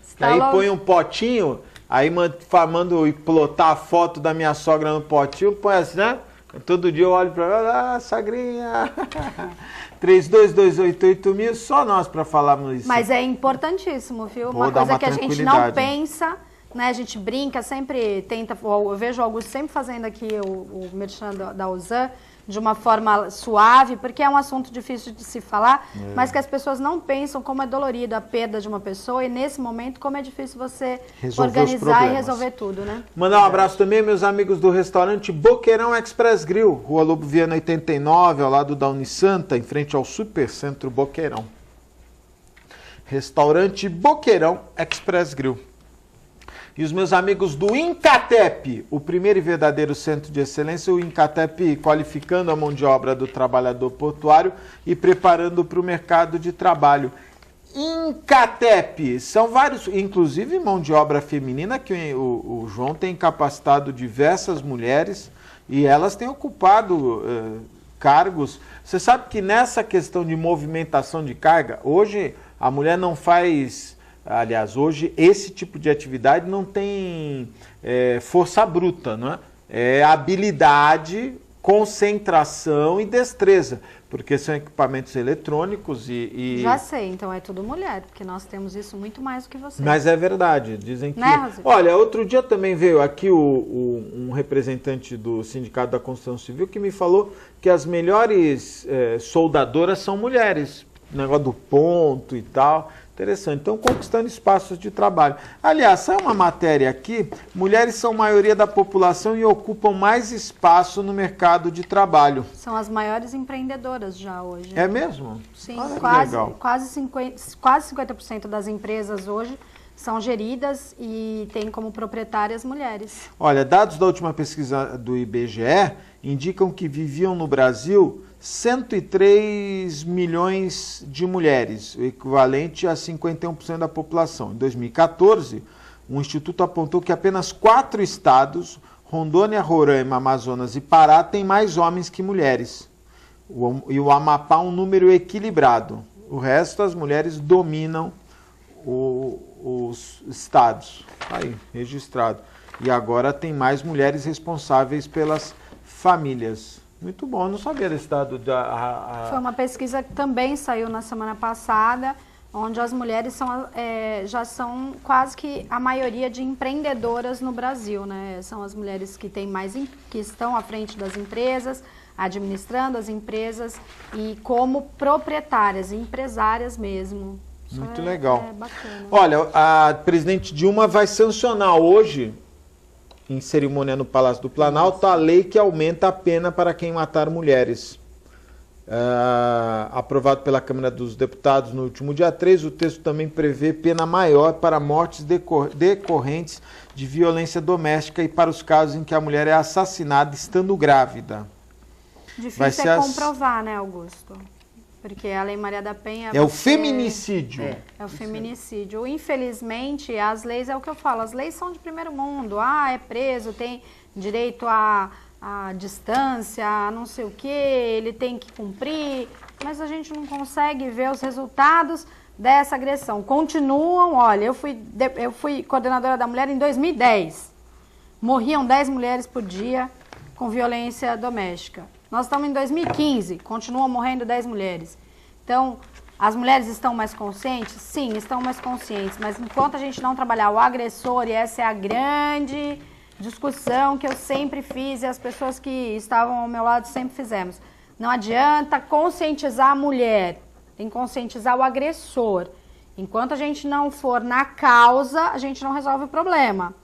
Você Que tá aí louco? põe um potinho, aí mando plotar a foto da minha sogra no potinho, põe assim, né? Todo dia eu olho pra ela, sogrinha. 32288000, só nós pra falarmos isso. Mas é importantíssimo, viu? Vou Uma dar coisa uma que a gente tranquilidade. não pensa, né? A gente brinca, sempre tenta. Eu vejo o Augusto sempre fazendo aqui o merchan da Ozan de uma forma suave, porque é um assunto difícil de se falar, mas que as pessoas não pensam como é dolorido a perda de uma pessoa e nesse momento como é difícil você Resolver os organizar e problemas. resolver tudo, né? Mandar um abraço também, meus amigos do restaurante Boqueirão Express Grill, Rua Lobo Viana 89, ao lado da Unisanta, em frente ao Supercentro Boqueirão. Restaurante Boqueirão Express Grill. E os meus amigos do Incatep, o primeiro e verdadeiro centro de excelência, o Incatep qualificando a mão de obra do trabalhador portuário e preparando para o mercado de trabalho. Incatep, são vários, inclusive mão de obra feminina, que o João tem capacitado diversas mulheres e elas têm ocupado cargos. Você sabe que nessa questão de movimentação de carga, hoje a mulher não faz... Aliás, hoje esse tipo de atividade não tem força bruta, não é? É habilidade, concentração e destreza, porque são equipamentos eletrônicos e... Já sei, então é tudo mulher, porque nós temos isso muito mais do que você. Mas é verdade, dizem que... Né, Rosi? Olha, outro dia também veio aqui um representante do Sindicato da Construção Civil que me falou que as melhores soldadoras são mulheres, negócio do ponto e tal... Interessante. Então, conquistando espaços de trabalho. Aliás, saiu uma matéria aqui, mulheres são maioria da população e ocupam mais espaço no mercado de trabalho. São as maiores empreendedoras já hoje. É mesmo? Sim, Olha que quase legal. 50% das empresas hoje são geridas e tem como proprietárias mulheres. Olha, dados da última pesquisa do IBGE indicam que viviam no Brasil 103 milhões de mulheres, o equivalente a 51% da população. Em 2014, o Instituto apontou que apenas 4 estados, Rondônia, Roraima, Amazonas e Pará, têm mais homens que mulheres. E o Amapá um número equilibrado. O resto, as mulheres dominam os estados. Aí, registrado. E agora tem mais mulheres responsáveis pelas famílias. Muito bom, eu não sabia desse dado. Foi uma pesquisa que também saiu na semana passada, onde as mulheres já são quase que a maioria de empreendedoras no Brasil, né? São as mulheres que que estão à frente das empresas, administrando as empresas e como proprietárias, empresárias mesmo. Isso muito legal. É bacana. Olha, a presidente Dilma vai sancionar hoje, em cerimônia no Palácio do Planalto, a lei que aumenta a pena para quem matar mulheres. Aprovado pela Câmara dos Deputados no último dia 3, o texto também prevê pena maior para mortes decorrentes de violência doméstica e para os casos em que a mulher é assassinada estando grávida. Difícil é comprovar, né, Augusto? Porque a Lei Maria da Penha... É o feminicídio. É o feminicídio. Infelizmente, as leis, é o que eu falo, as leis são de primeiro mundo. Ah, é preso, tem direito a distância, a não sei o quê, ele tem que cumprir, mas a gente não consegue ver os resultados dessa agressão. Continuam, olha, eu fui coordenadora da mulher em 2010. Morriam 10 mulheres por dia com violência doméstica. Nós estamos em 2015, continuam morrendo 10 mulheres. Então, as mulheres estão mais conscientes? Sim, estão mais conscientes, mas enquanto a gente não trabalhar o agressor, e essa é a grande discussão que eu sempre fiz e as pessoas que estavam ao meu lado sempre fizemos. Não adianta conscientizar a mulher, tem que conscientizar o agressor. Enquanto a gente não for na causa, a gente não resolve o problema,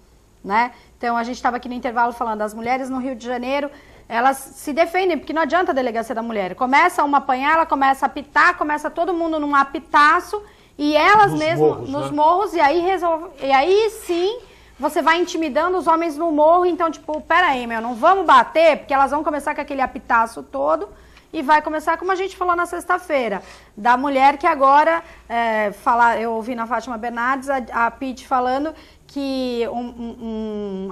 né? Então, a gente estava aqui no intervalo falando, as mulheres no Rio de Janeiro, elas se defendem, porque não adianta a delegacia da mulher. Começa uma apanhar, ela começa a apitar, começa todo mundo num apitaço, e elas mesmas nos morros, e aí sim você vai intimidando os homens no morro. Então, tipo, peraí, não vamos bater, porque elas vão começar com aquele apitaço todo, e vai começar, como a gente falou na sexta-feira, da mulher que agora, eu ouvi na Fátima Bernardes, a Pete falando que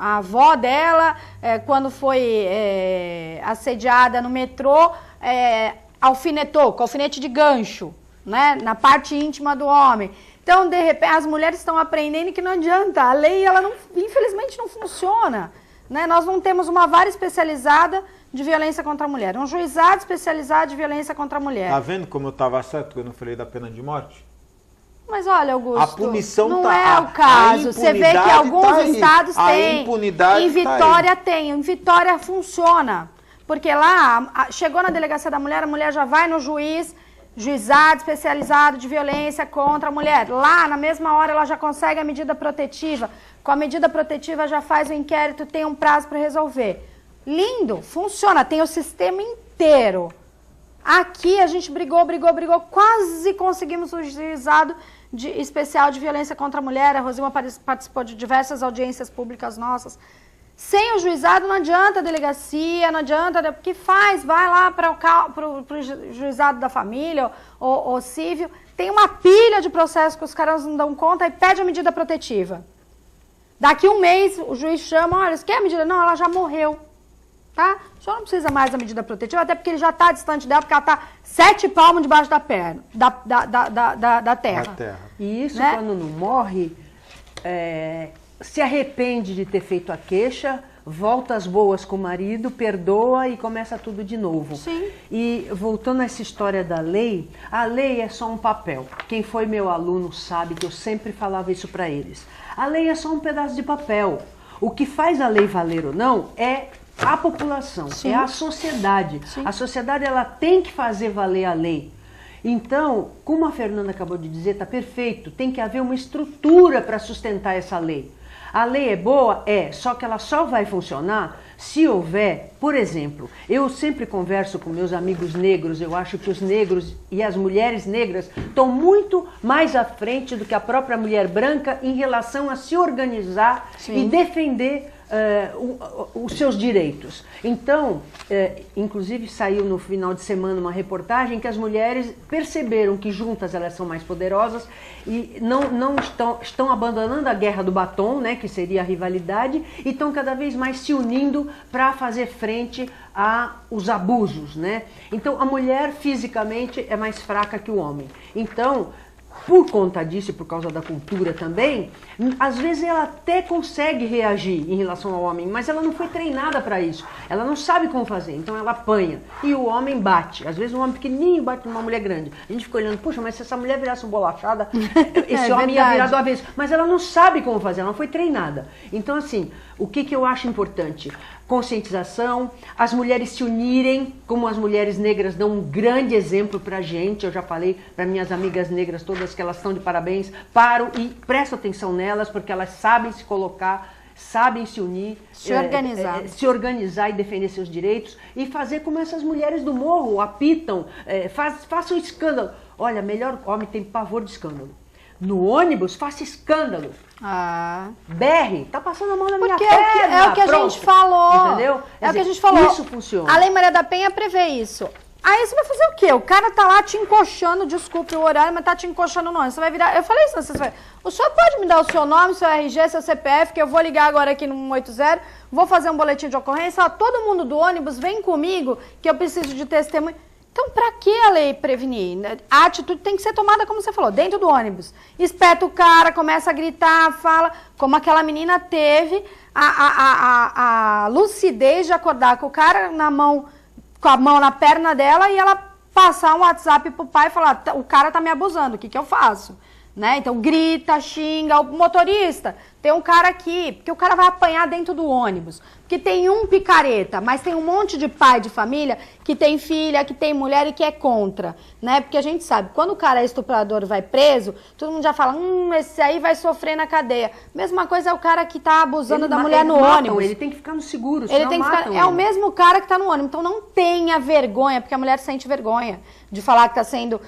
a avó dela, quando foi assediada no metrô, alfinetou, com alfinete de gancho, né, na parte íntima do homem. Então, de repente, as mulheres estão aprendendo que não adianta, a lei, ela infelizmente não funciona, né? Nós não temos uma vara especializada de violência contra a mulher, um juizado especializado de violência contra a mulher. Tá vendo como eu estava certo quando eu falei da pena de morte? Mas olha, Augusto, a punição não é o caso. Você vê que alguns estados têm, em Vitória tem, em Vitória funciona. Porque lá, chegou na delegacia da mulher, a mulher já vai no juizado especializado de violência contra a mulher. Lá, na mesma hora, ela já consegue a medida protetiva. Com a medida protetiva, já faz o inquérito, tem um prazo para resolver. Lindo, funciona, tem o sistema inteiro. Aqui a gente brigou, quase conseguimos o juizado especial de violência contra a mulher. A Rosilma participou de diversas audiências públicas nossas. Sem o juizado não adianta a delegacia, não adianta, porque vai lá para o juizado da família ou civil, tem uma pilha de processos que os caras não dão conta e pede a medida protetiva. Daqui um mês o juiz chama, olha, você quer a medida? Não, ela já morreu. Tá? O senhor não precisa mais da medida protetiva, até porque ele já está distante dela, porque ela está 7 palmos debaixo da perna, da terra. E isso, né? Quando não morre, se arrepende de ter feito a queixa, volta às boas com o marido, perdoa e começa tudo de novo. Sim. E voltando a essa história da lei, a lei é só um papel. Quem foi meu aluno sabe que eu sempre falava isso para eles. A lei é só um pedaço de papel. O que faz a lei valer ou não é a população, Sim. é a sociedade. Sim. A sociedade, ela tem que fazer valer a lei. Então, como a Fernanda acabou de dizer, está perfeito, tem que haver uma estrutura para sustentar essa lei. A lei é boa? Só que ela só vai funcionar se houver, por exemplo, eu sempre converso com meus amigos negros, eu acho que os negros e as mulheres negras estão muito mais à frente do que a própria mulher branca em relação a se organizar e defender os seus direitos. Então, inclusive saiu no final de semana uma reportagem que as mulheres perceberam que juntas elas são mais poderosas e não estão abandonando a guerra do batom, né, que seria a rivalidade, e estão cada vez mais se unindo para fazer frente aos abusos, né? Então, a mulher fisicamente é mais fraca que o homem. Então, por conta disso e por causa da cultura também, às vezes ela até consegue reagir em relação ao homem, mas ela não foi treinada para isso. Ela não sabe como fazer, então ela apanha. E o homem bate. Às vezes um homem pequenininho bate numa mulher grande. A gente fica olhando, puxa, mas se essa mulher virasse uma bolachada, esse homem ia virar do avesso. Mas ela não sabe como fazer, ela não foi treinada. Então, assim, o que eu acho importante? Conscientização, as mulheres se unirem, como as mulheres negras dão um grande exemplo pra gente. Eu já falei para minhas amigas negras todas que elas estão de parabéns. Paro e presto atenção nelas, porque elas sabem se colocar, sabem se unir, se organizar e defender seus direitos e fazer como essas mulheres do morro apitam, façam escândalo. Olha, melhor homem tem pavor de escândalo. No ônibus, faça escândalo. Berre, tá passando a mão na minha perna. É o que a gente falou. Entendeu? É o que a gente falou. Isso funciona. A Lei Maria da Penha prevê isso. Aí você vai fazer o quê? O cara tá lá te encoxando, desculpe o horário, mas tá te encoxando no ônibus. Você vai virar. Eu falei isso, o senhor pode me dar o seu nome, seu RG, seu CPF, que eu vou ligar agora aqui no 180, vou fazer um boletim de ocorrência. Ó, todo mundo do ônibus vem comigo, que eu preciso de testemunho. Então, para que a lei prevenir? A atitude tem que ser tomada, como você falou, dentro do ônibus. Espeta o cara, começa a gritar, fala, como aquela menina teve a lucidez de acordar com o cara na mão, com a mão na perna dela e ela passar um WhatsApp pro pai e falar, o cara tá me abusando, o que eu faço? Né? Então grita, xinga, o motorista, tem um cara aqui, porque o cara vai apanhar dentro do ônibus, porque tem um picareta, mas tem um monte de pai de família que tem filha, que tem mulher e que é contra, né? Porque a gente sabe, quando o cara é estuprador e vai preso, todo mundo já fala, esse aí vai sofrer na cadeia. Mesma coisa é o cara que tá abusando da mulher no ônibus. Ele tem que ficar no seguro, ele tem que ficar, é o mesmo cara que tá no ônibus, então não tenha vergonha, porque a mulher sente vergonha de falar que tá sendo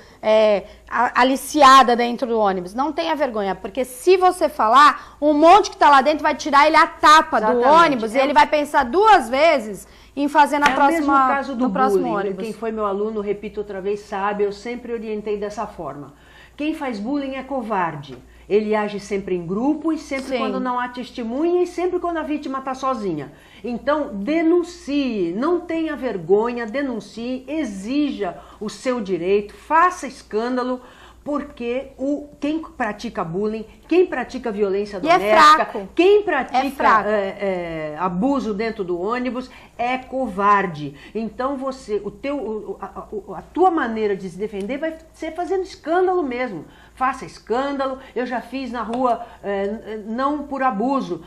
aliciada dentro do ônibus. Não tenha vergonha, porque se você falar, um monte que tá lá dentro vai tirar ele a tapa do ônibus e ele vai pensar duas vezes em fazer na próxima, mesmo caso do no próximo bullying. ônibus. Quem foi meu aluno, repito outra vez, sabe, eu sempre orientei dessa forma. Quem faz bullying é covarde. Ele age sempre em grupo e sempre quando não há testemunha e sempre quando a vítima está sozinha. Então, denuncie, não tenha vergonha, denuncie, exija o seu direito, faça escândalo, porque quem pratica bullying, quem pratica violência doméstica, quem pratica abuso dentro do ônibus é covarde. Então a tua maneira de se defender vai ser fazendo escândalo mesmo. Faça escândalo. Eu já fiz na rua, não por abuso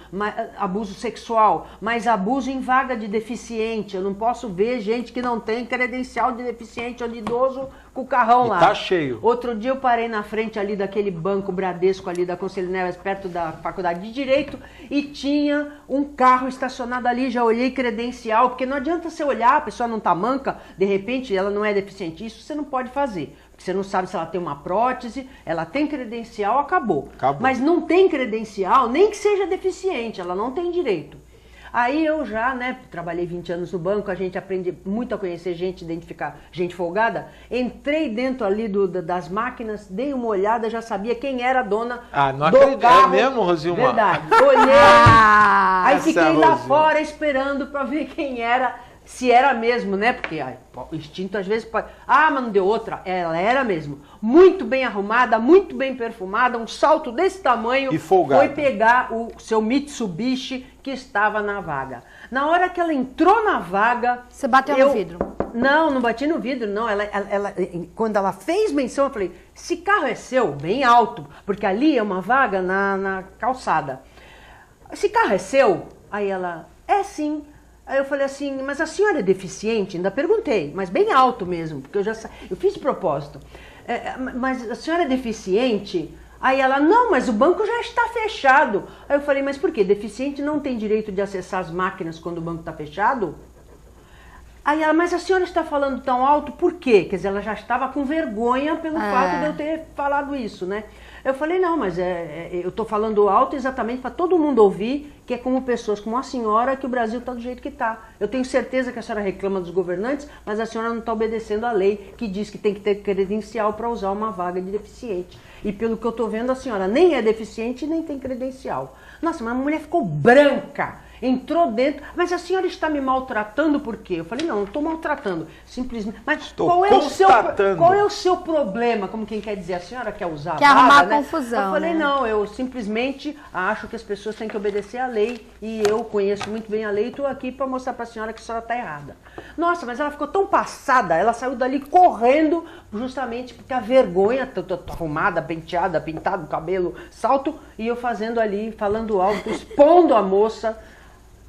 sexual, mas abuso em vaga de deficiente. Eu não posso ver gente que não tem credencial de deficiente ou de idoso com o carrão lá. Tá cheio. Outro dia eu parei na frente ali daquele banco Bradesco ali da Conselho Neves, perto da Faculdade de Direito, e tinha um carro estacionado ali. Já olhei credencial, porque não adianta você olhar, a pessoa não tá manca, de repente ela não é deficiente. Isso você não pode fazer. Você não sabe se ela tem uma prótese, ela tem credencial, acabou. Mas não tem credencial, nem que seja deficiente, ela não tem direito. Aí eu já, trabalhei 20 anos no banco, a gente aprende muito a conhecer gente, identificar gente folgada. Entrei dentro ali das máquinas, dei uma olhada, já sabia quem era a dona do carro. É mesmo, Rosilmar? Verdade. Olhei, aí fiquei lá fora esperando para ver quem era. Se era mesmo, né? Porque o instinto às vezes pode... mas não deu outra. Ela era mesmo. Muito bem arrumada, muito bem perfumada, um salto desse tamanho. E folgada. Foi pegar o seu Mitsubishi que estava na vaga. Na hora que ela entrou na vaga... Você bateu no vidro? Não bati no vidro, não. Quando ela fez menção, eu falei, esse carro é seu? Bem alto, porque ali é uma vaga na calçada. Esse carro é seu? Aí ela, é sim. Aí eu falei assim, mas a senhora é deficiente? Ainda perguntei, mas bem alto mesmo, porque eu fiz de propósito. Mas a senhora é deficiente? Aí ela, não, mas o banco já está fechado. Aí eu falei, mas por quê? Deficiente não tem direito de acessar as máquinas quando o banco está fechado? Aí ela, mas a senhora está falando tão alto, por quê? Quer dizer, ela já estava com vergonha pelo fato de eu ter falado isso, né? Eu falei, não, mas eu estou falando alto exatamente para todo mundo ouvir, que é como pessoas como a senhora, que o Brasil está do jeito que está. Eu tenho certeza que a senhora reclama dos governantes, mas a senhora não está obedecendo a lei que diz que tem que ter credencial para usar uma vaga de deficiente. E pelo que eu estou vendo, a senhora nem é deficiente nem tem credencial. Nossa, mas a mulher ficou branca. Entrou dentro, mas a senhora está me maltratando por quê? Eu falei, não estou maltratando, simplesmente. Mas qual é o seu problema? Como quem quer dizer, a senhora quer usar quer arrumar confusão, Eu falei, não, eu simplesmente acho que as pessoas têm que obedecer à lei e eu conheço muito bem a lei e estou aqui para mostrar para a senhora que a senhora está errada. Nossa, mas ela ficou tão passada, ela saiu dali correndo justamente porque a vergonha, arrumada, penteada, pintado, cabelo, salto, e eu fazendo ali, falando alto, expondo a moça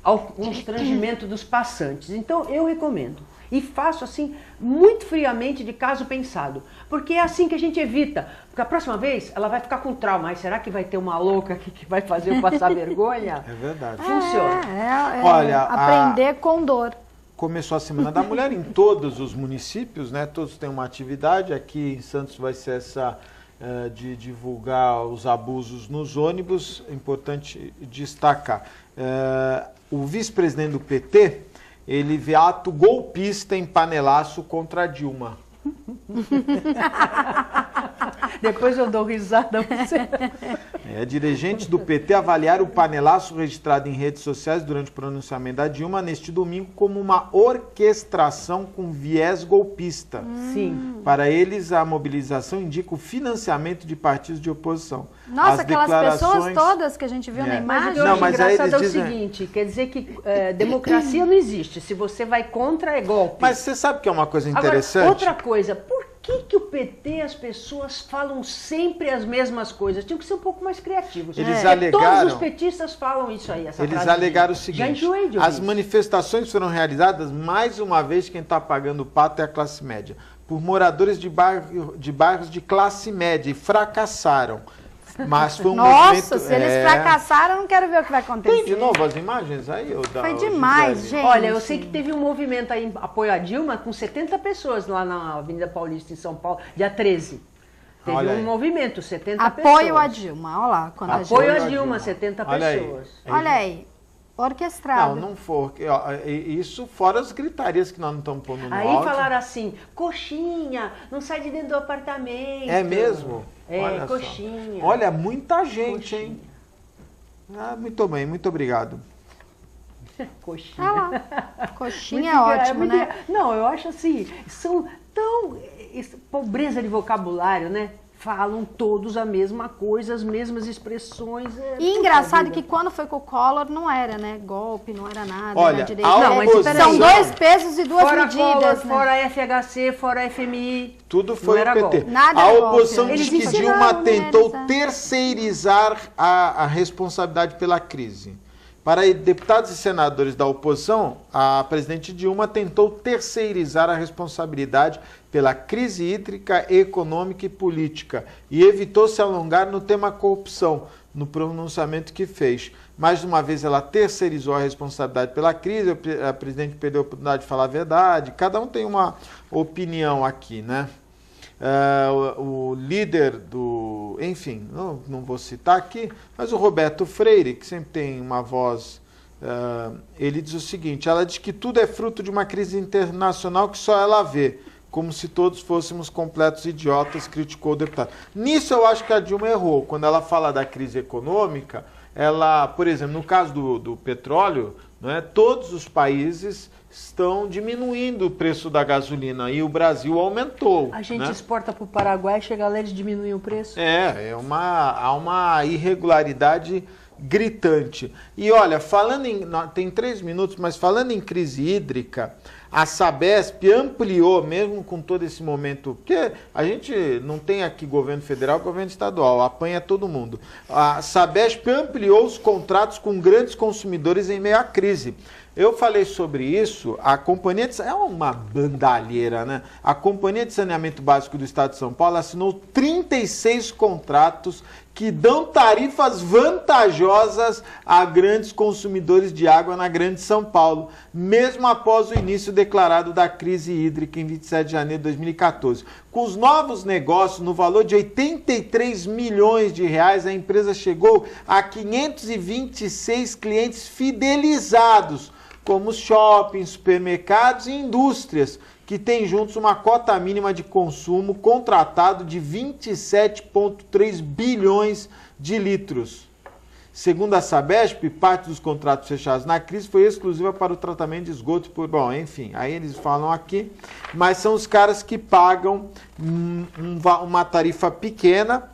ao constrangimento dos passantes. Então eu recomendo e faço assim muito friamente, de caso pensado, porque é assim que a gente evita, porque a próxima vez ela vai ficar com trauma. Mas será que vai ter uma louca aqui que vai fazer eu passar vergonha? É verdade. Funciona. Olha, aprender com dor. Começou a Semana da Mulher em todos os municípios, né? Todos têm uma atividade. Aqui em Santos vai ser essa de divulgar os abusos nos ônibus. É importante destacar. O vice-presidente do PT, ele vê ato golpista em panelaço contra a Dilma. Depois eu dou risada a você. Dirigentes do PT avaliaram o panelaço registrado em redes sociais durante o pronunciamento da Dilma neste domingo como uma orquestração com viés golpista. Sim. Para eles, a mobilização indica o financiamento de partidos de oposição. Nossa, aquelas pessoas todas que a gente viu na imagem. Mas engraçado é o seguinte, quer dizer que democracia não existe. Se você vai contra, é golpe. Mas você sabe que é uma coisa interessante? Agora, outra coisa, por que o PT, as pessoas falam sempre as mesmas coisas? Tinham que ser um pouco mais criativos. Eles alegaram, todos os petistas falam isso aí. Eles alegaram o seguinte, as manifestações foram realizadas, mais uma vez, quem está pagando o pato é a classe média, por moradores de bairros de classe média, e fracassaram. Mas foi um Nossa, se eles fracassaram, eu não quero ver o que vai acontecer. Tem de novo as imagens aí? Foi demais, gente. Olha, eu sei que teve um movimento aí, apoio a Dilma, com 70 pessoas lá na Avenida Paulista, em São Paulo, dia 13. Teve movimento, 70 pessoas. Apoio a Dilma, olha lá. Apoio a Dilma, 70 pessoas. Olha aí. Orquestrado. Não for. Isso fora as gritarias que nós não estamos pondo no áudio. Aí falaram assim, coxinha, não sai de dentro do apartamento. É mesmo? Olha coxinha. Só. Olha, muita gente, coxinha. Hein? Muito bem, muito obrigado. Coxinha. Coxinha é ótimo, né? Não, eu acho assim, são tão... pobreza de vocabulário, né? Falam todos a mesma coisa, as mesmas expressões. E engraçado que quando foi com o Collor não era, né? Golpe, não era nada. Olha, era direito. São 2 pesos e 2 medidas. Collor, né? Fora FHC, fora FMI. Tudo foi o PT. Golpe. Nada a oposição golpe, diz que Dilma tentou terceirizar a responsabilidade pela crise. Para deputados e senadores da oposição, a presidente Dilma tentou terceirizar a responsabilidade pela crise hídrica, econômica e política e evitou se alongar no tema corrupção, no pronunciamento que fez. Mais uma vez ela terceirizou a responsabilidade pela crise, a presidente perdeu a oportunidade de falar a verdade, cada um tem uma opinião aqui, né? O líder do... Enfim, não vou citar aqui, mas o Roberto Freire, que sempre tem uma voz... ele diz o seguinte, ela diz que tudo é fruto de uma crise internacional que só ela vê, como se todos fôssemos completos idiotas, criticou o deputado. Nisso eu acho que a Dilma errou. Quando ela fala da crise econômica, ela, por exemplo, no caso do petróleo, né, todos os países estão diminuindo o preço da gasolina e o Brasil aumentou. A gente exporta para o Paraguai, chega lá eles diminuem o preço. Há uma irregularidade gritante. E olha, tem 3 minutos, mas falando em crise hídrica, a Sabesp ampliou, mesmo com todo esse momento, porque a gente não tem aqui governo federal, governo estadual, apanha todo mundo. A Sabesp ampliou os contratos com grandes consumidores em meio à crise. Eu falei sobre isso, a Companhia de... É uma bandalheira, né? A Companhia de Saneamento Básico do Estado de São Paulo assinou 36 contratos que dão tarifas vantajosas a grandes consumidores de água na Grande São Paulo, mesmo após o início declarado da crise hídrica em 27 de janeiro de 2014. Com os novos negócios, no valor de 83 milhões de reais, a empresa chegou a 526 clientes fidelizados, como shoppings, supermercados e indústrias, que têm juntos uma cota mínima de consumo contratado de 27,3 bilhões de litros. Segundo a Sabesp, parte dos contratos fechados na crise foi exclusiva para o tratamento de esgoto. Bom, enfim, aí eles falam aqui, mas são os caras que pagam uma tarifa pequena,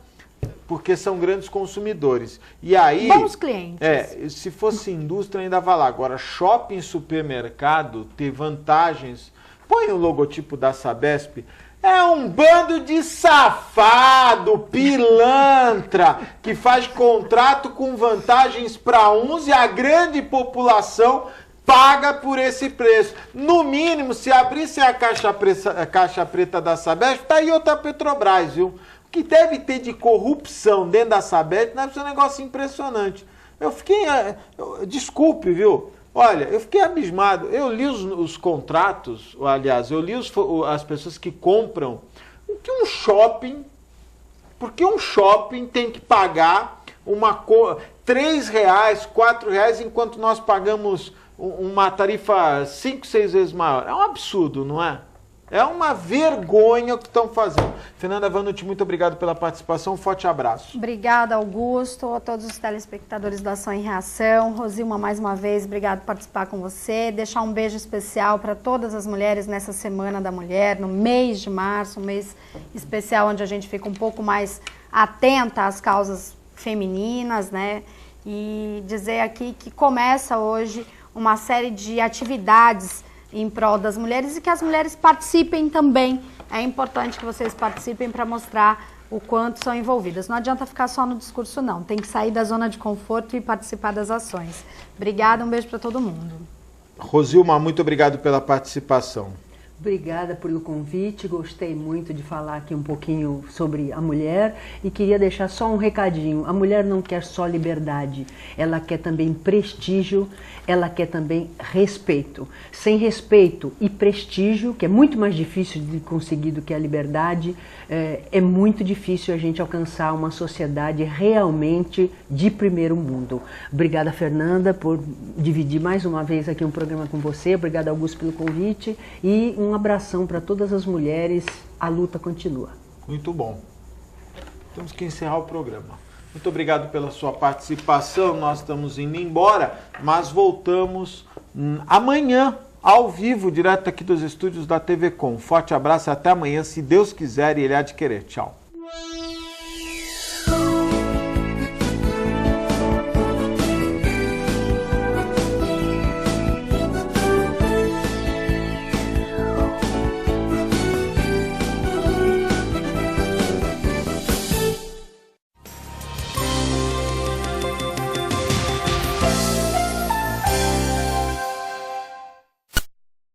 porque são grandes consumidores. E aí, bons clientes. Se fosse indústria ainda vai lá. Agora, shopping e supermercado ter vantagens. Põe o logotipo da Sabesp. É um bando de safado, pilantra, que faz contrato com vantagens para uns e a grande população paga por esse preço. No mínimo, se abrissem a caixa preta da Sabesp, tá aí outra Petrobras, viu? O que deve ter de corrupção dentro da Sabesp deve ser um negócio impressionante. Eu fiquei... Desculpe, viu? Olha, eu fiquei abismado. Eu li os contratos, aliás, eu li as pessoas que compram. Porque um shopping tem que pagar R$3, R$4, enquanto nós pagamos uma tarifa 5, 6 vezes maior. É um absurdo, não é? É uma vergonha o que estão fazendo. Fernanda Vanucci, muito obrigado pela participação. Um forte abraço. Obrigada, Augusto, a todos os telespectadores da Ação em Reação. Rosilma, mais uma vez, obrigado por participar com você. Deixar um beijo especial para todas as mulheres nessa Semana da Mulher, no mês de março, um mês especial onde a gente fica um pouco mais atenta às causas femininas, né? E dizer aqui que começa hoje uma série de atividades em prol das mulheres e que as mulheres participem também. É importante que vocês participem para mostrar o quanto são envolvidas. Não adianta ficar só no discurso, não. Tem que sair da zona de conforto e participar das ações. Obrigada, um beijo para todo mundo. Rosilma, muito obrigado pela participação. Obrigada pelo convite, gostei muito de falar aqui um pouquinho sobre a mulher e queria deixar só um recadinho. A mulher não quer só liberdade, ela quer também prestígio, ela quer também respeito. Sem respeito e prestígio, que é muito mais difícil de conseguir do que a liberdade, é muito difícil a gente alcançar uma sociedade realmente de primeiro mundo. Obrigada, Fernanda, por dividir mais uma vez aqui um programa com você. Obrigada, Augusto, pelo convite e um abração para todas as mulheres. A luta continua. Muito bom. Temos que encerrar o programa. Muito obrigado pela sua participação. Nós estamos indo embora, mas voltamos amanhã, ao vivo, direto aqui dos estúdios da TV Com. Forte abraço e até amanhã, se Deus quiser e Ele há de querer. Tchau.